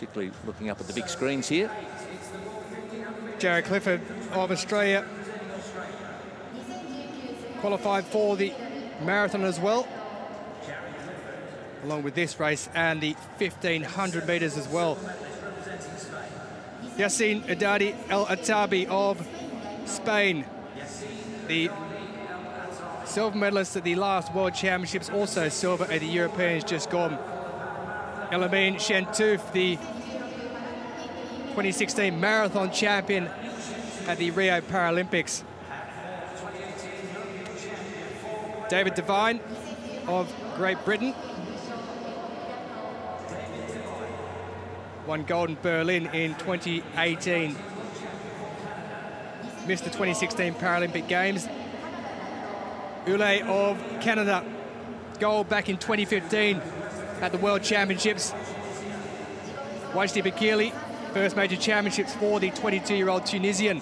particularly looking up at the big screens here. Jaryd Clifford of Australia qualified for the marathon as well, along with this race and the 1500 metres as well. Yassine El Ataby of Spain, the silver medalist at the last World Championships, also silver at the Europeans just gone. El Amin CHENTOUF, the 2016 marathon champion at the Rio Paralympics. David Devine of Great Britain won gold in Berlin in 2018. Missed the 2016 Paralympic Games. Ouhlad of Canada, gold back in 2015 at the World Championships. Wajdi Boukhili, first major championships for the 22-year-old Tunisian.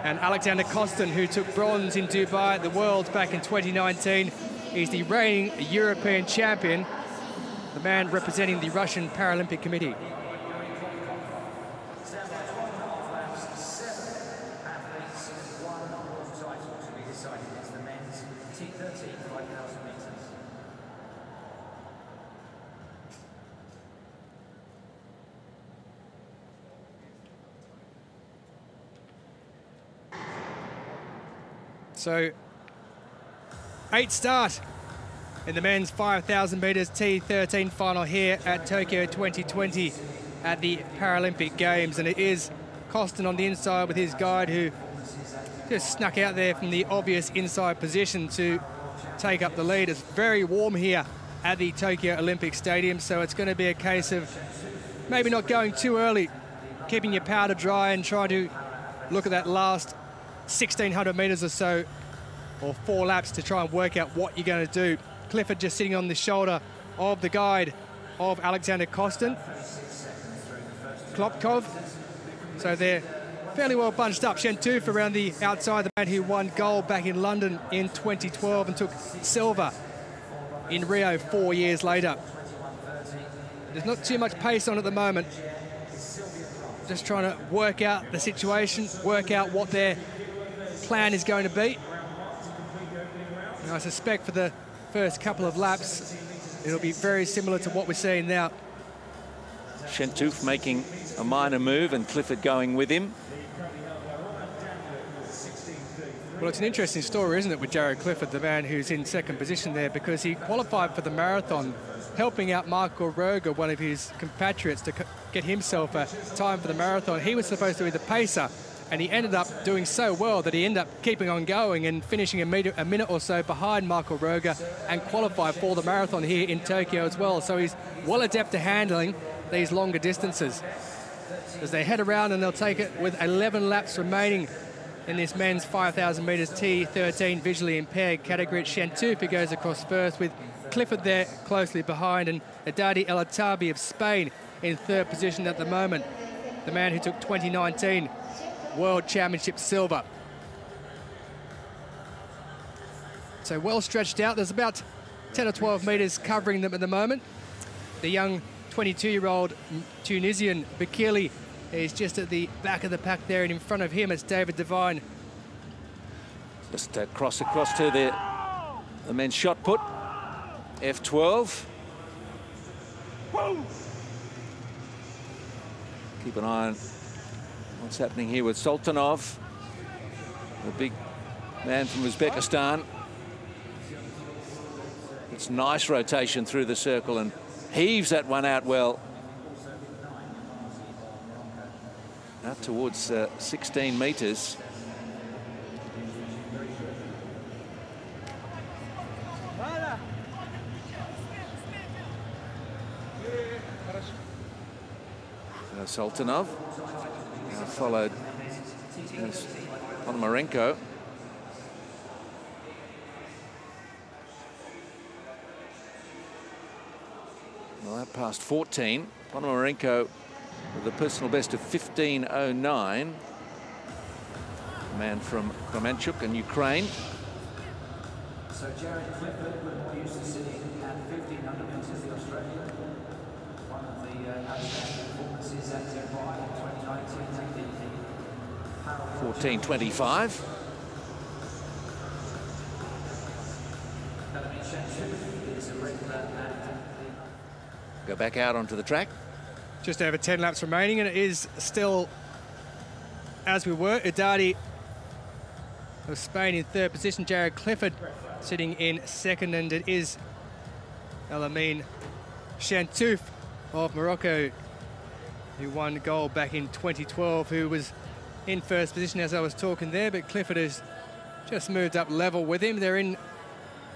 And Aleksandr KOSTIN, who took bronze in Dubai at the Worlds back in 2019. He's the reigning European champion, the man representing the Russian Paralympic Committee. So, 8th start in the men's 5,000 metres T13 final here at Tokyo 2020 at the Paralympic Games. And it is KOSTIN on the inside with his guide, who just snuck out there from the obvious inside position to take up the lead. It's very warm here at the Tokyo Olympic Stadium, so it's going to be a case of maybe not going too early, keeping your powder dry and trying to look at that last 1,600 metres or so, or 4 laps, to try and work out what you're going to do. Clifford just sitting on the shoulder of the guide of Aleksandr KOSTIN, Klopkov. So they're fairly well bunched up. CHENTOUF around the outside, the man who won gold back in London in 2012 and took silver in Rio 4 years later. There's not too much pace on at the moment. Just trying to work out the situation, work out what their plan is going to be. And I suspect for the first couple of laps, it'll be very similar to what we're seeing now. CHENTOUF making a minor move and Clifford going with him. Well, it's an interesting story, isn't it, with Jaryd Clifford, the man who's in second position there, because he qualified for the marathon, helping out Marco Roga, one of his compatriots, to get himself a time for the marathon. He was supposed to be the pacer, and he ended up doing so well that he ended up keeping on going and finishing a minute or so behind Marco Roga and qualified for the marathon here in Tokyo as well. So he's well adept to handling these longer distances. As they head around, and they'll take it with 11 laps remaining in this men's 5,000 metres T13 visually impaired category. It's CHENTOUF who goes across first, with Clifford there closely behind, and Yassine El Ataby of Spain in third position at the moment, the man who took 2019 World Championship silver. So well stretched out. There's about 10 or 12 metres covering them at the moment. The young 22-year-old Tunisian Boukhili is just at the back of the pack there, and in front of him it's David Devine. Just cross across to the men's shot put, F12. Keep an eye on what's happening here with Sultanov, the big man from Uzbekistan. It's nice rotation through the circle and heaves that one out well. Out towards 16 metres. Sultanov followed Ponomarenko. Well, that passed 14. Ponomarenko with a personal best of 15:09. Man from Kremenchuk in Ukraine. So Jaryd Clifford, we're used to sitting at 1,500 metres, the Australian. $14.25. Go back out onto the track. Just over 10 laps remaining, and it is still, as we were, Ouhdadi of Spain in third position, Jaryd Clifford sitting in second, and it is El Amin Chentouf of Morocco, who won gold back in 2012, who was in first position as I was talking there, but Clifford has just moved up level with him. They're in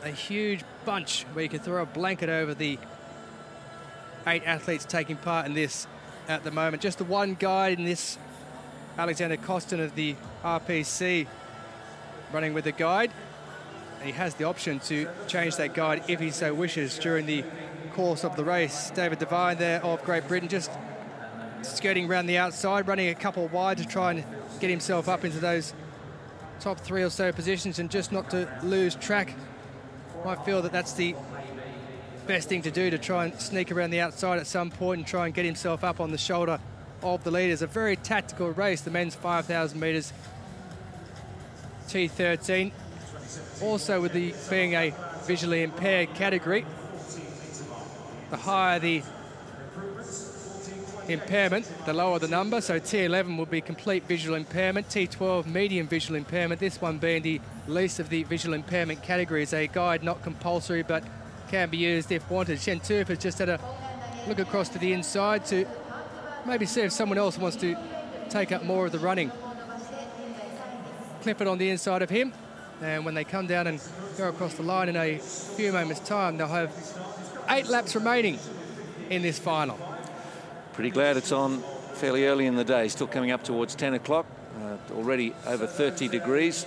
a huge bunch where you can throw a blanket over the 8 athletes taking part in this at the moment. Just the one guide in this, Aleksandr KOSTIN of the RPC, running with the guide. And he has the option to change that guide if he so wishes during the course of the race. David Devine there of Great Britain just skirting around the outside, running a couple wide to try and get himself up into those top 3 or so positions and just not to lose track. I feel that that's the best thing to do, to try and sneak around the outside at some point and try and get himself up on the shoulder of the leaders. A very tactical race, the men's 5,000 metres T13. Also with the being a visually impaired category, the higher the impairment, the lower the number. So T11 will be complete visual impairment, T12 medium visual impairment, this one being the least of the visual impairment categories. A guide not compulsory but can be used if wanted. Chentouf has just had a look across to the inside to maybe see if someone else wants to take up more of the running. Clifford on the inside of him, and when they come down and go across the line in a few moments' time, they'll have 8 laps remaining in this final. Pretty glad it's on fairly early in the day, still coming up towards 10 o'clock, already over 30 degrees.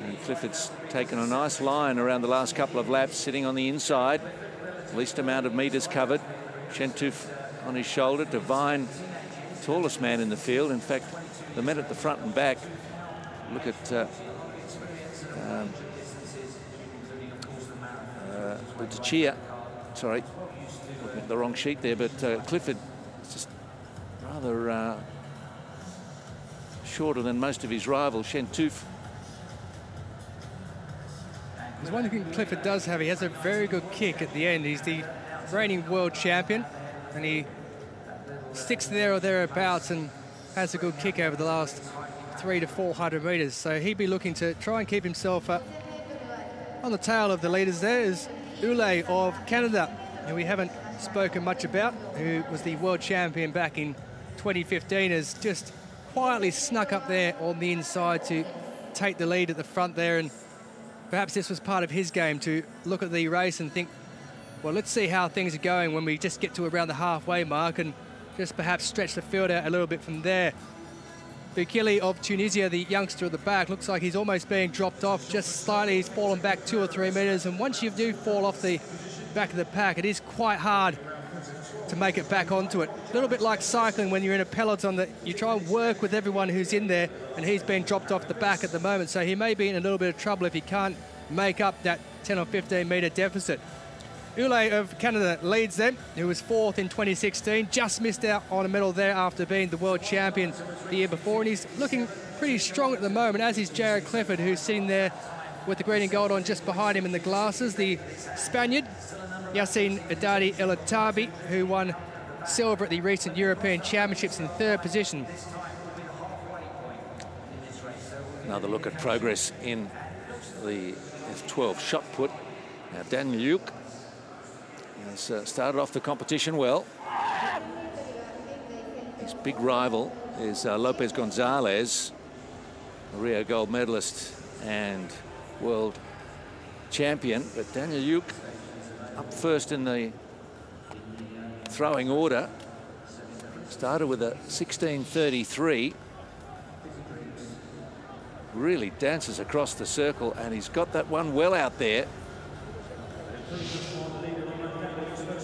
And Clifford's taken a nice line around the last couple of laps, sitting on the inside, least amount of metres covered. Chentouf on his shoulder, Devine, tallest man in the field. In fact, the men at the front and back, look at Chia, sorry, looking at the wrong sheet there, but Clifford is just rather shorter than most of his rivals. Chentouf, there's one thing Clifford does have, he has a very good kick at the end. He's the reigning world champion, and he sticks there or thereabouts and has a good kick over the last 300 to 400 metres. So he'd be looking to try and keep himself up. On the tail of the leaders there is Ouhdadi of Canada, who we haven't spoken much about, who was the world champion back in 2015, has just quietly snuck up there on the inside to take the lead at the front there. And perhaps this was part of his game, to look at the race and think, well, let's see how things are going when we just get to around the halfway mark, and just perhaps stretch the field out a little bit from there. Boukhili of Tunisia, the youngster at the back, looks like he's almost being dropped off just slightly. He's fallen back 2 or 3 metres, and once you do fall off the back of the pack, it is quite hard to make it back onto it. A little bit like cycling when you're in a peloton, that you try and work with everyone who's in there, and he's been dropped off the back at the moment, so he may be in a little bit of trouble if he can't make up that 10 or 15 metre deficit. Ouhdadi of Canada leads them, who was 4th in 2016, just missed out on a medal there after being the world champion the year before, and he's looking pretty strong at the moment, as is Jaryd Clifford, who's sitting there with the green and gold on just behind him in the glasses. The Spaniard, Yassine El Ataby, who won silver at the recent European Championships in 3rd position. Another look at progress in the F12 shot put. Now Daniel Luke has started off the competition well. His big rival is Lopez Gonzalez, a Rio gold medalist and world champion. But Daniel Luke up first in the throwing order. Started with a 16:33. Really dances across the circle, and he's got that one well out there.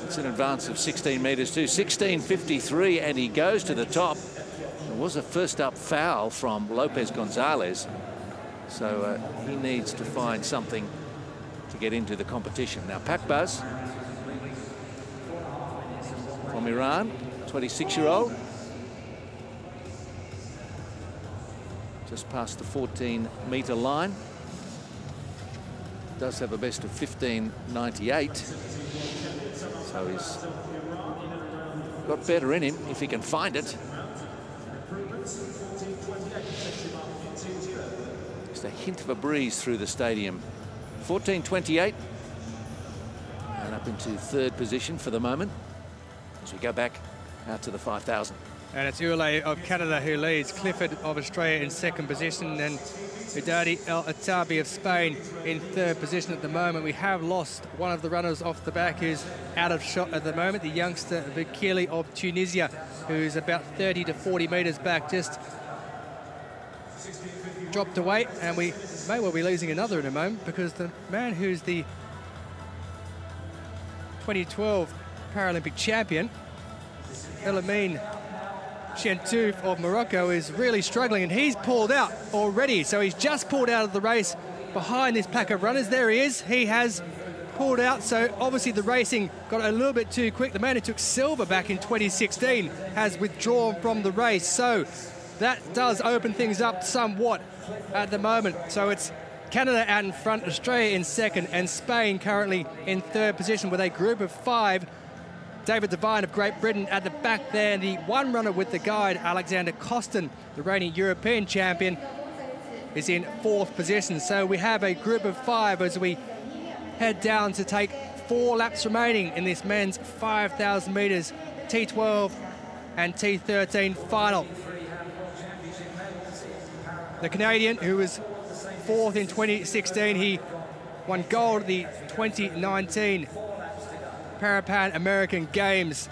It's in advance of 16 metres too, 16:53, and he goes to the top. There was a first up foul from Lopez Gonzalez, so he needs to find something to get into the competition. Now Pakbaz from Iran, 26-year-old. Just past the 14-metre line. Does have a best of 15.98. So he's got better in him if he can find it. Just a hint of a breeze through the stadium. 14.28. And up into third position for the moment as we go back out to the 5,000. And it's Ouellet of Canada who leads, Clifford of Australia in second position, and Ouhdadi El Ataby of Spain in third position at the moment. We have lost one of the runners off the back who's out of shot at the moment, the youngster Boukhili of Tunisia, who's about 30 to 40 metres back, just dropped away, and we may well be losing another in a moment, because the man who's the 2012 Paralympic champion, El Amin Chentouf of Morocco, is really struggling, and he's pulled out already. So he's just pulled out of the race behind this pack of runners. There he is. He has pulled out. So obviously the racing got a little bit too quick. The man who took silver back in 2016 has withdrawn from the race. So that does open things up somewhat at the moment. So it's Canada out in front, Australia in second, and Spain currently in third position with a group of 5. David Devine of Great Britain at the back there. The one runner with the guide, Aleksandr, the reigning European champion, is in fourth position. So we have a group of 5 as we head down to take 4 laps remaining in this men's 5,000 metres T12 and T13 final. The Canadian, who was 4th in 2016, he won gold at the 2019 Pan American Games.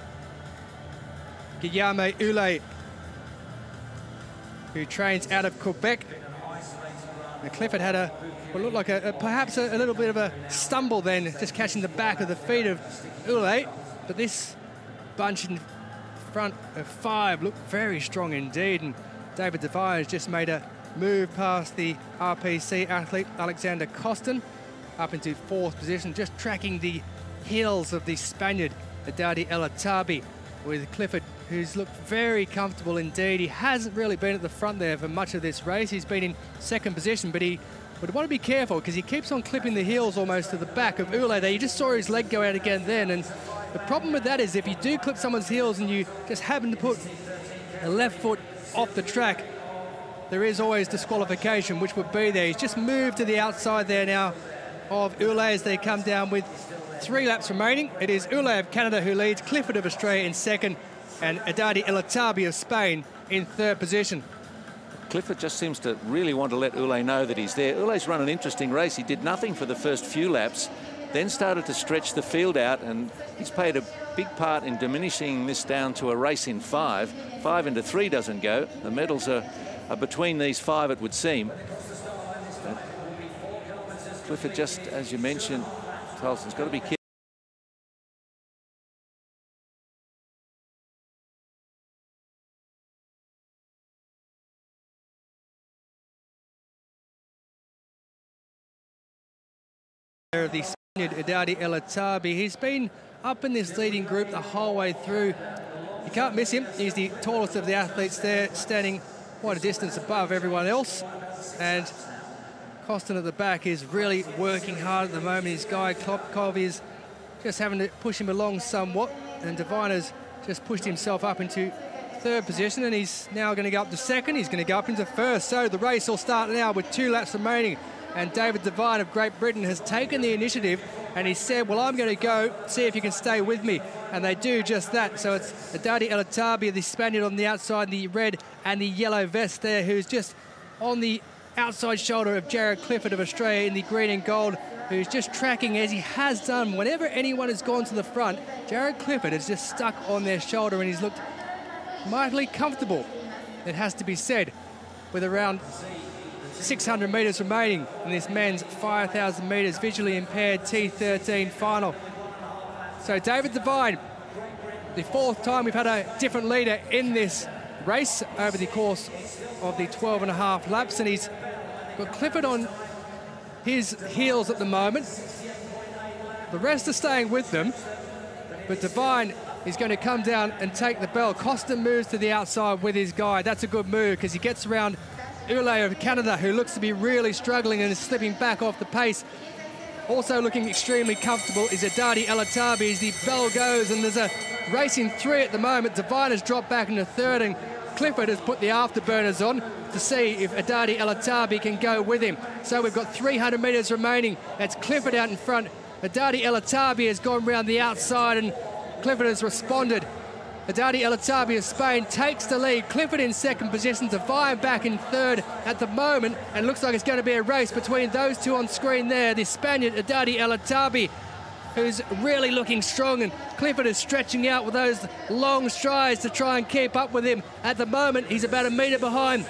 Guillaume Ouhlad, who trains out of Quebec. And Clifford had what looked like perhaps a little bit of a stumble then, just catching the back of the feet of Ouhlad. But this bunch in front of 5 looked very strong indeed. And David Devine has just made a move past the RPC athlete Aleksandr up into 4th position, just tracking the heels of the Spaniard Ouhdadi El Ataby, with Clifford, who's looked very comfortable indeed. He hasn't really been at the front there for much of this race. He's been in second position, but he would want to be careful because he keeps on clipping the heels almost to the back of Ouhlad there. You just saw his leg go out again then, and the problem with that is if you do clip someone's heels and you just happen to put the left foot off the track, there is always disqualification, which would be there. He's just moved to the outside there now of Ouhlad as they come down with 3 laps remaining. It is Ouhlad of Canada who leads, Clifford of Australia in second, and Ouhdadi El Ataby of Spain in third position. Clifford just seems to really want to let Ouhlad know that he's there. Ouhlad's run an interesting race. He did nothing for the first few laps, then started to stretch the field out, and he's played a big part in diminishing this down to a race in 5. 5 into 3 doesn't go. The medals are between these 5, it would seem. But Clifford, just as you mentioned, Tolson's got to be careful. The Spaniard Ouhdadi El Ataby, he's been up in this leading group the whole way through. You can't miss him. He's the tallest of the athletes there, standing quite a distance above everyone else. And Kostin at the back is really working hard at the moment. His guy Klopkov is just having to push him along somewhat, and Devine has just pushed himself up into third position, and he's now going to go up to second. He's going to go up into first. So the race will start now with 2 laps remaining, and David Devine of Great Britain has taken the initiative, and he said, well, I'm going to go see if you can stay with me, and they do just that. So it's Ouhdadi El Ataby, the Spaniard on the outside, the red and the yellow vest there, who's just on the outside shoulder of Jaryd Clifford of Australia in the green and gold, who's just tracking as he has done whenever anyone has gone to the front. Jaryd Clifford has just stuck on their shoulder, and he's looked mightily comfortable, it has to be said, with around 600 metres remaining in this men's 5,000 metres visually impaired T13 final. So David Devine, the 4th time we've had a different leader in this race over the course of the 12.5 laps, and he's got Clifford on his heels at the moment. The rest are staying with them, but Devine is going to come down and take the bell. KOSTIN moves to the outside with his guide. That's a good move because he gets around Ouhlad of Canada, who looks to be really struggling and is slipping back off the pace. Also looking extremely comfortable is Ouhdadi El Ataby as the bell goes, and there's a racing 3 at the moment. Devine has dropped back into 3rd, and Clifford has put the afterburners on to see if Ouhdadi El Ataby can go with him. So we've got 300 metres remaining. That's Clifford out in front. Ouhdadi El Ataby has gone round the outside, and Clifford has responded. Ouhdadi El Ataby of Spain takes the lead. Clifford in 2nd position, Devine back in 3rd at the moment, and looks like it's going to be a race between those two on screen there. The Spaniard Ouhdadi El Ataby, who's really looking strong, and Clifford is stretching out with those long strides to try and keep up with him. At the moment, he's about a metre behind.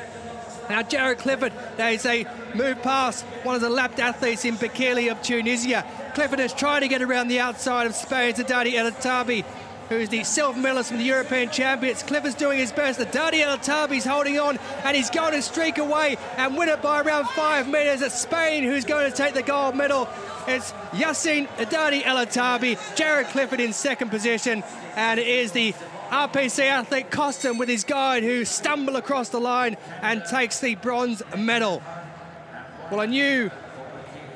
Now, Jaryd Clifford, there's a move past one of the lapped athletes in Boukhili of Tunisia. Clifford is trying to get around the outside of Spain's Ouhdadi El Ataby, who's the silver medalist from the European Champions. Clifford's doing his best. Ouhdadi El Ataby's holding on, and he's going to streak away and win it by around 5 metres. It's Spain who's going to take the gold medal. It's Yassine, Ouhdadi El Ataby, Jaryd Clifford in 2nd position, and it is the RPC athlete KOSTIN with his guide who stumble across the line and takes the bronze medal. Well, a new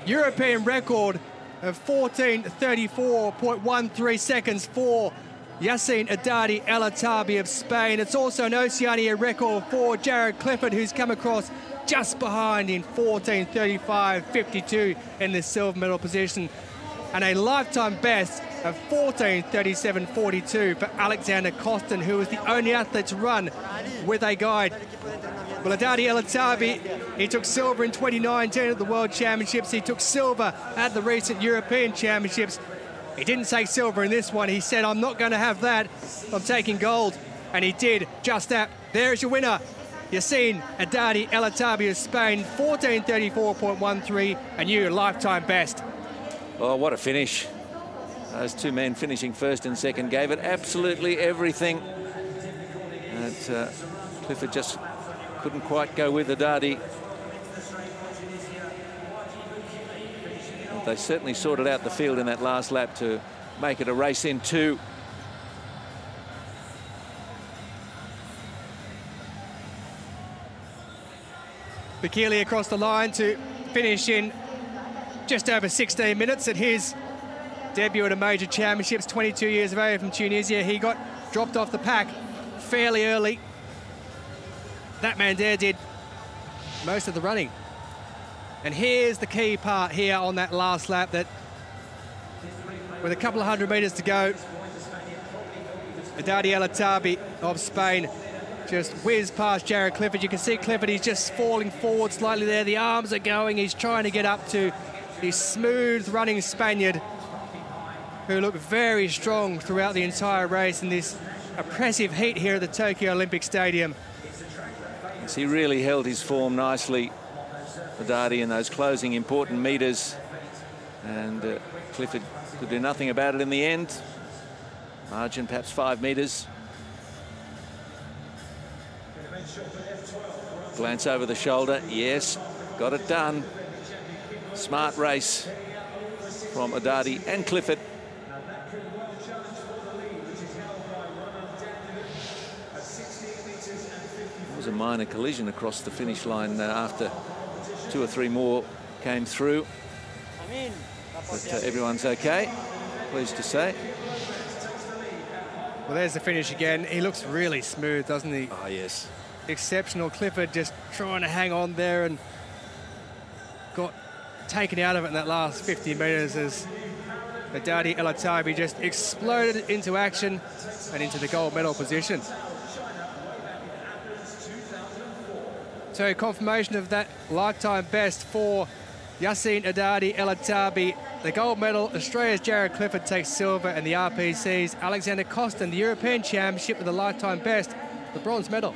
European record of 14:34.13 seconds for Yassine Ouhdadi El Ataby of Spain. It's also an Oceania record for Jaryd Clifford, who's come across just behind in 14:35.52 in the silver medal position, and a lifetime best of 14:37.42 for Aleksandr KOSTIN, who was the only athlete to run with a guide. Well, Ouhdadi El Ataby, he took silver in 2019 at the World Championships. He took silver at the recent European Championships. He didn't take silver in this one. He said, I'm not going to have that. I'm taking gold. And he did just that. There's your winner, Yassine Ouhdadi El Ataby of Spain, 14:34.13, a new lifetime best. Oh, what a finish. Those two men finishing 1st and 2nd gave it absolutely everything. And Clifford just couldn't quite go with Ouhdadi. They certainly sorted out the field in that last lap to make it a race in 2. Boukhili across the line to finish in just over 16 minutes at his debut at a major championships, 22 years of age from Tunisia. He got dropped off the pack fairly early. That man there did most of the running. And here's the key part here on that last lap, that with a couple of 100 metres to go, Ouhdadi El Ataby of Spain just whizzed past Jaryd Clifford. You can see Clifford, he's just falling forward slightly there. The arms are going. He's trying to get up to the smooth running Spaniard, who looked very strong throughout the entire race in this oppressive heat here at the Tokyo Olympic Stadium. Yes, he really held his form nicely, Ouhdadi, in those closing important metres, and Clifford could do nothing about it in the end. Margin perhaps 5 metres. Glance over the shoulder, yes, got it done. Smart race from Ouhdadi and Clifford. It was a minor collision across the finish line after 2 or 3 more came through. But everyone's okay, pleased to say. Well, there's the finish again. He looks really smooth, doesn't he? Oh, yes. Exceptional. Clifford just trying to hang on there and got taken out of it in that last 50 metres as Ouhdadi El Ataby just exploded into action and into the gold medal position. So confirmation of that lifetime best for Yassine Ouhdadi El Ataby. The gold medal, Australia's Jaryd Clifford takes silver, and the RPC's Aleksandr KOSTIN, the European Championship with the lifetime best, the bronze medal.